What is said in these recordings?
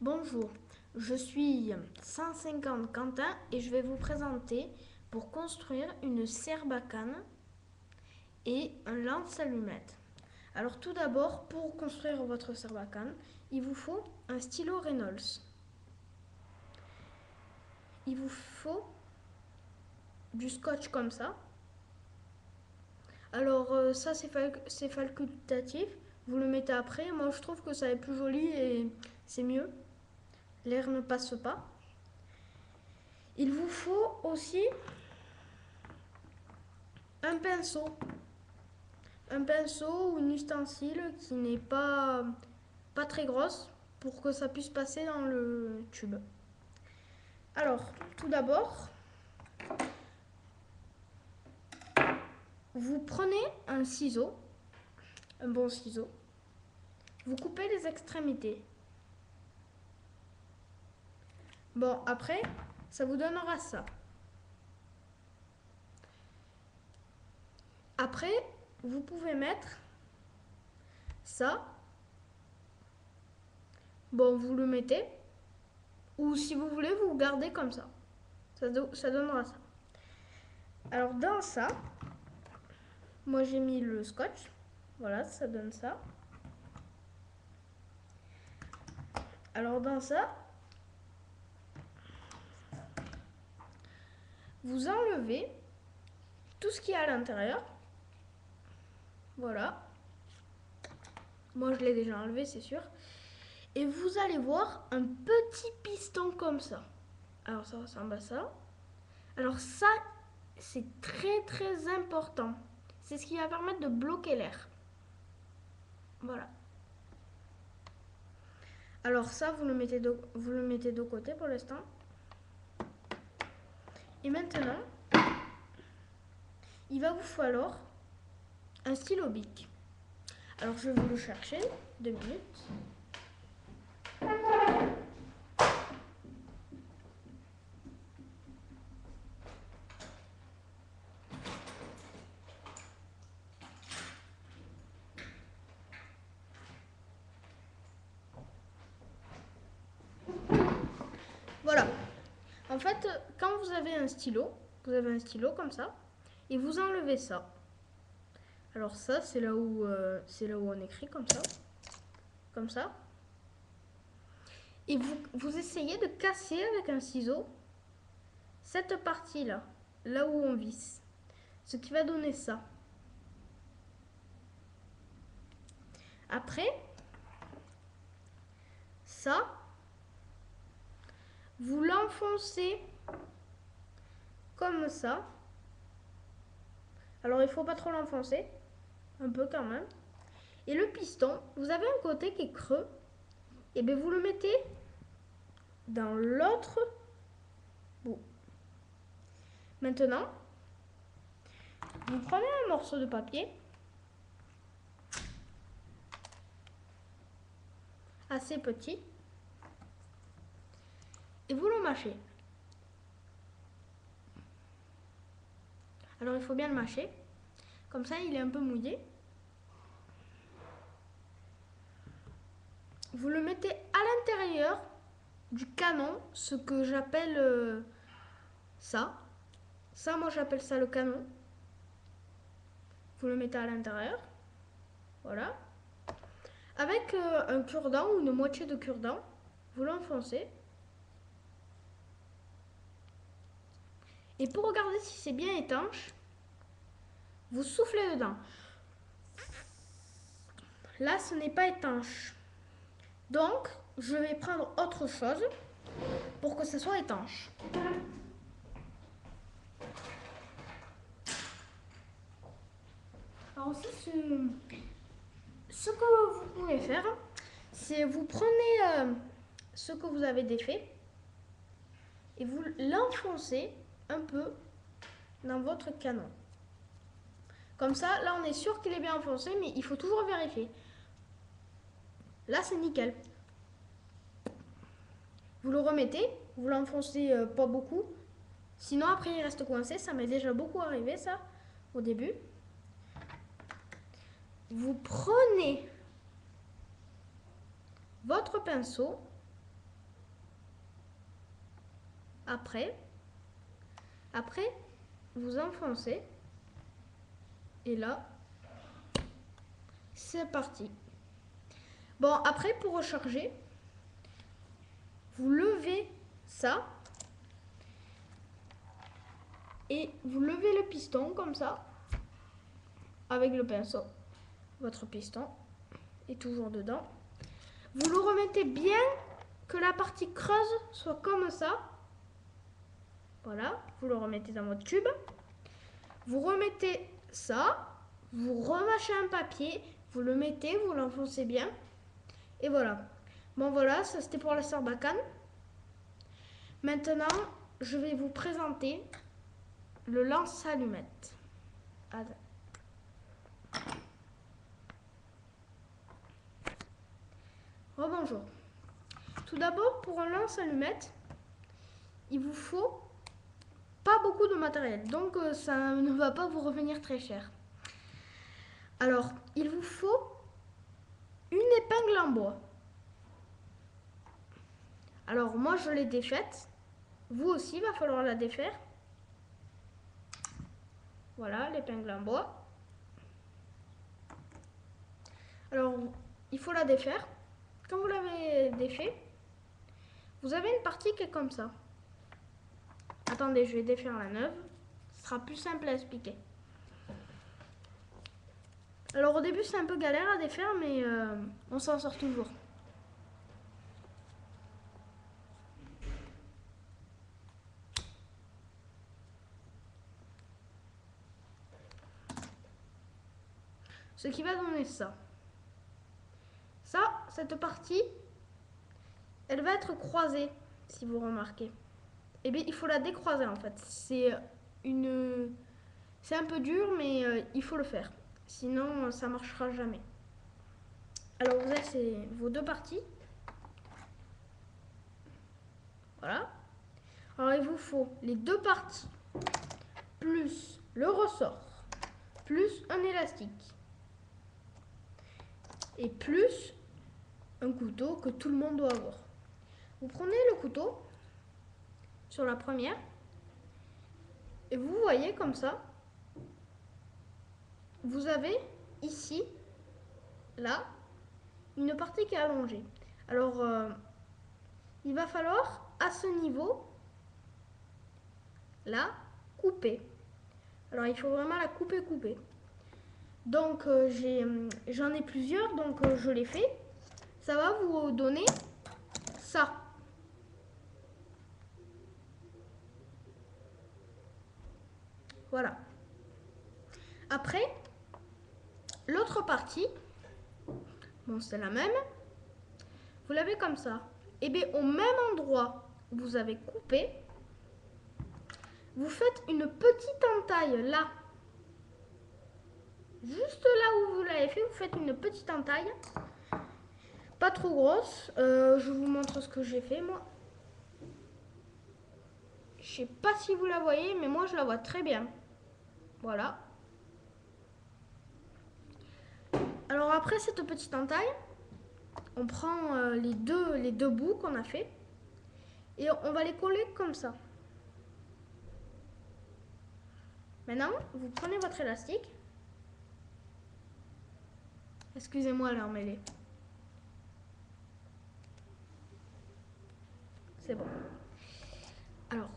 Bonjour, je suis 150 Quentin et je vais vous présenter pour construire une serbacane et un lance-allumette. Alors tout d'abord, pour construire votre serbacane, il vous faut un stylo Reynolds. Il vous faut du scotch comme ça. Alors ça c'est facultatif, vous le mettez après. Moi je trouve que ça est plus joli et c'est mieux. L'air ne passe pas. Il vous faut aussi un pinceau. Un pinceau ou une ustensile qui n'est pas très grosse pour que ça puisse passer dans le tube. Alors, tout d'abord, vous prenez un ciseau, un bon ciseau, vous coupez les extrémités. Bon, après, ça vous donnera ça. Après, vous pouvez mettre ça. Bon, vous le mettez. Ou si vous voulez, vous le gardez comme ça. Ça donnera ça. Alors, dans ça, moi j'ai mis le scotch. Voilà, ça donne ça. Alors, dans ça, vous enlevez tout ce qu'il y a à l'intérieur. Voilà. Moi, je l'ai déjà enlevé, c'est sûr. Et vous allez voir un petit piston comme ça. Alors, ça ressemble à ça. Alors, ça, c'est très important. C'est ce qui va permettre de bloquer l'air. Voilà. Alors, ça, vous le mettez de côté pour l'instant. Et maintenant, il va vous falloir un stylo bic. Alors, je vais vous le chercher. 2 minutes. Voilà. En fait, quand vous avez un stylo comme ça, et vous enlevez ça. Alors ça, c'est là où on écrit comme ça. Et vous essayez de casser avec un ciseau cette partie-là, là où on visse, ce qui va donner ça. Après, ça, vous l'enfoncez comme ça. Alors il ne faut pas trop l'enfoncer, un peu quand même. Et le piston, vous avez un côté qui est creux, et bien vous le mettez dans l'autre bout. Maintenant, vous prenez un morceau de papier assez petit et vous le mâchez. Alors il faut bien le mâcher, comme ça il est un peu mouillé. Vous le mettez à l'intérieur du canon, ce que j'appelle ça. Ça, moi j'appelle ça le canon. Vous le mettez à l'intérieur. Voilà. Avec un cure-dent ou une moitié de cure-dent, vous l'enfoncez. Et pour regarder si c'est bien étanche, vous soufflez dedans. Là, ce n'est pas étanche. Donc, je vais prendre autre chose pour que ce soit étanche. Alors aussi, ce que vous pouvez faire, c'est vous prenez ce que vous avez défait et vous l'enfoncez un peu dans votre canon. Comme ça, là on est sûr qu'il est bien enfoncé, mais il faut toujours vérifier. Là c'est nickel. Vous le remettez, vous l'enfoncez pas beaucoup. Sinon après il reste coincé, ça m'est déjà beaucoup arrivé ça, au début. Vous prenez votre pinceau Après, vous enfoncez. Et là, c'est parti. Bon, après, pour recharger, vous levez ça. Et vous levez le piston comme ça. Avec le pinceau. Votre piston est toujours dedans. Vous le remettez bien, que la partie creuse soit comme ça. Voilà, vous le remettez dans votre tube. Vous remettez ça, vous remâchez un papier, vous le mettez, vous l'enfoncez bien. Et voilà. Bon voilà, ça c'était pour la Sarbacane. Maintenant, je vais vous présenter le lance-allumette. Rebonjour. Tout d'abord, pour un lance-allumette, il vous faut pas beaucoup de matériel, donc ça ne va pas vous revenir très cher. Alors, il vous faut une épingle en bois. Alors, moi, je l'ai défaite. Vous aussi, il va falloir la défaire. Voilà, l'épingle en bois. Alors, il faut la défaire. Quand vous l'avez défait, vous avez une partie qui est comme ça. Attendez, je vais défaire la neuve. Ce sera plus simple à expliquer. Alors au début c'est un peu galère à défaire, mais on s'en sort toujours. Ce qui va donner ça. Cette partie, elle va être croisée, si vous remarquez. Eh bien, il faut la décroiser en fait. C'est un peu dur, mais il faut le faire. Sinon, ça ne marchera jamais. Alors, vous avez vos deux parties. Voilà. Alors, il vous faut les deux parties, plus le ressort, plus un élastique. Et plus un couteau que tout le monde doit avoir. Vous prenez le couteau sur la première et vous voyez comme ça, vous avez ici, là, une partie qui est allongée. Alors, il va falloir à ce niveau, là, couper. Alors, il faut vraiment la couper. Donc, j'en ai plusieurs, donc je les fais. Ça va vous donner ça. Voilà. Après, l'autre partie, bon, c'est la même. Vous l'avez comme ça. Et bien, au même endroit où vous avez coupé, vous faites une petite entaille là. Juste là où vous l'avez fait, vous faites une petite entaille. Pas trop grosse. Je vous montre ce que j'ai fait, moi. Je sais pas si vous la voyez, mais moi, je la vois très bien. Voilà. Alors, après cette petite entaille, on prend les deux bouts qu'on a fait et on va les coller comme ça. Maintenant, vous prenez votre élastique. Excusez-moi, là, emmêlé. C'est bon. Alors,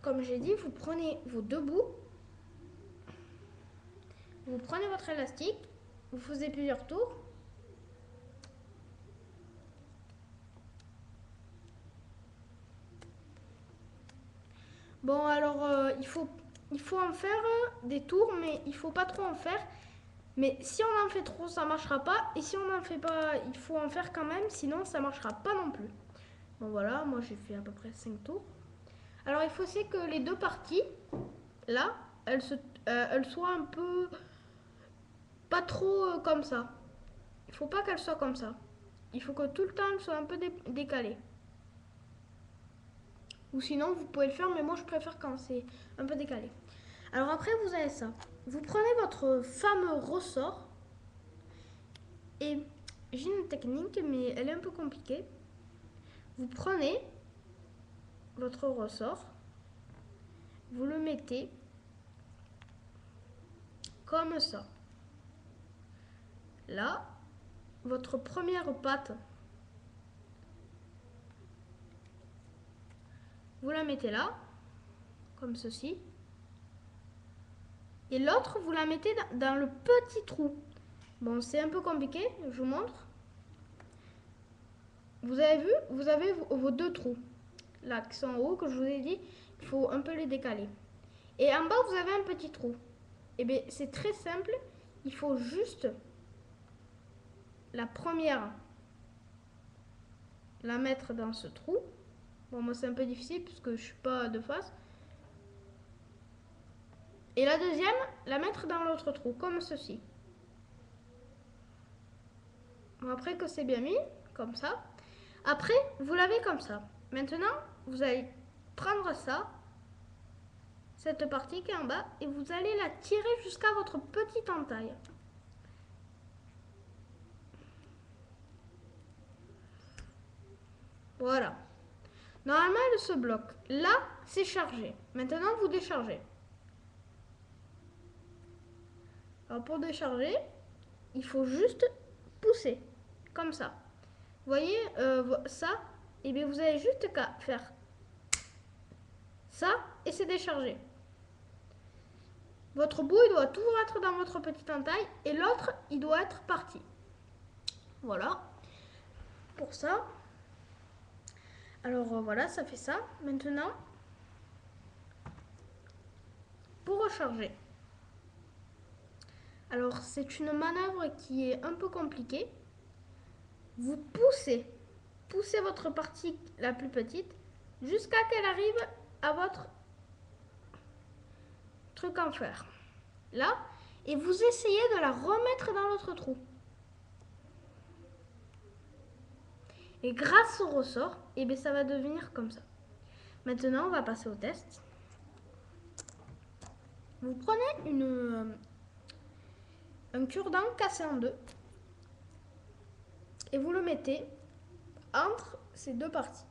comme j'ai dit, vous prenez vos deux bouts. Vous prenez votre élastique. Vous faisiez plusieurs tours. Bon, alors, il faut en faire des tours, mais il ne faut pas trop en faire. Mais si on en fait trop, ça ne marchera pas. Et si on n'en fait pas, il faut en faire quand même, sinon ça ne marchera pas non plus. Bon voilà, moi j'ai fait à peu près 5 tours. Alors il faut aussi que les deux parties, là, elles soient un peu... pas trop comme ça. Il ne faut pas qu'elles soient comme ça. Il faut que tout le temps elles soient un peu décalées. Ou sinon vous pouvez le faire, mais moi je préfère quand c'est un peu décalé. Alors après vous avez ça. Vous prenez votre fameux ressort. Et j'ai une technique, mais elle est un peu compliquée. Vous prenez votre ressort, vous le mettez comme ça. Là, votre première patte, vous la mettez là, comme ceci. Et l'autre, vous la mettez dans le petit trou. Bon, c'est un peu compliqué, je vous montre. Vous avez vu, vous avez vos deux trous. Là, qui sont en haut, que je vous ai dit, il faut un peu les décaler. Et en bas, vous avez un petit trou. Et bien, c'est très simple. Il faut juste la première, la mettre dans ce trou. Bon, moi, c'est un peu difficile puisque je ne suis pas de face. Et la deuxième, la mettre dans l'autre trou, comme ceci. Bon, après que c'est bien mis, comme ça. Après, vous l'avez comme ça. Maintenant, vous allez prendre ça, cette partie qui est en bas, et vous allez la tirer jusqu'à votre petite entaille. Voilà. Normalement, elle se bloque. Là, c'est chargé. Maintenant, vous déchargez. Alors, pour décharger, il faut juste pousser, comme ça. Vous voyez ça? Et bien, vous avez juste qu'à faire ça et c'est déchargé. Votre bout, il doit toujours être dans votre petite entaille et l'autre, il doit être parti. Voilà. Pour ça. Alors, voilà, ça fait ça. Maintenant, pour recharger. Alors, c'est une manœuvre qui est un peu compliquée. Vous poussez votre partie la plus petite jusqu'à qu'elle arrive à votre truc en fer. Là, et vous essayez de la remettre dans l'autre trou. Et grâce au ressort, et bien, ça va devenir comme ça. Maintenant, on va passer au test. Vous prenez un cure-dent cassé en deux et vous le mettez entre ces deux parties,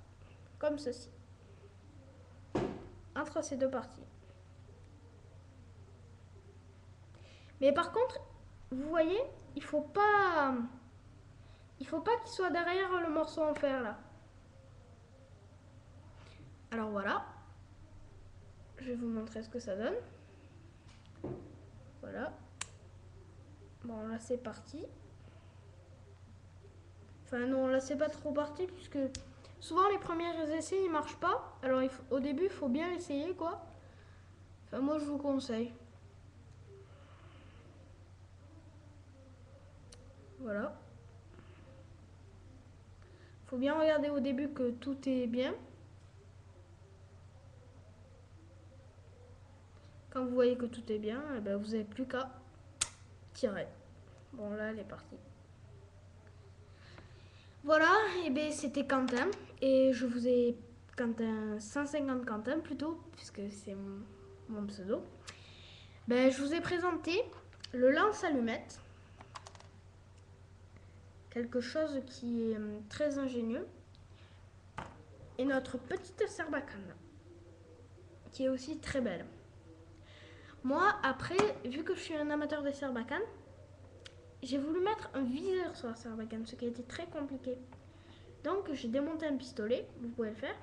comme ceci. Entre ces deux parties. Mais par contre, vous voyez, il faut pas qu'il soit derrière le morceau en fer là. Alors voilà. Je vais vous montrer ce que ça donne. Voilà. Bon, là c'est parti. Enfin non, là c'est pas trop parti puisque souvent les premiers essais ils marchent pas. Alors au début il faut bien essayer quoi. Enfin moi je vous conseille. Voilà. Faut bien regarder au début que tout est bien. Quand vous voyez que tout est bien, eh ben, vous n'avez plus qu'à tirer. Bon là elle est partie. Voilà, et bien c'était Quentin. Et je vous ai Quentin 150 Quentin plutôt, puisque c'est mon pseudo. Ben, je vous ai présenté le lance-allumette. Quelque chose qui est très ingénieux. Et notre petite serbacane, qui est aussi très belle. Moi, après, vu que je suis un amateur des serbacanes, j'ai voulu mettre un viseur sur la serbacane, ce qui a été très compliqué. Donc, j'ai démonté un pistolet, vous pouvez le faire.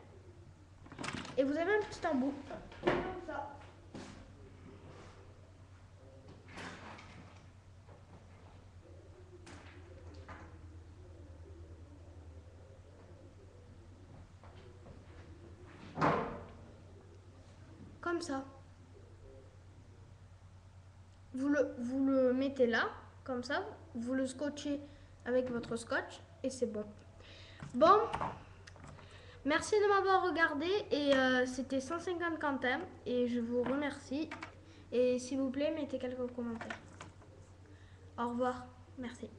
Et vous avez un petit embout, comme ça. Comme ça. Vous le mettez là, comme ça. Vous le scotchez avec votre scotch et c'est bon. Bon, merci de m'avoir regardé et c'était 150 Quentin et je vous remercie. Et s'il vous plaît, mettez quelques commentaires. Au revoir, merci.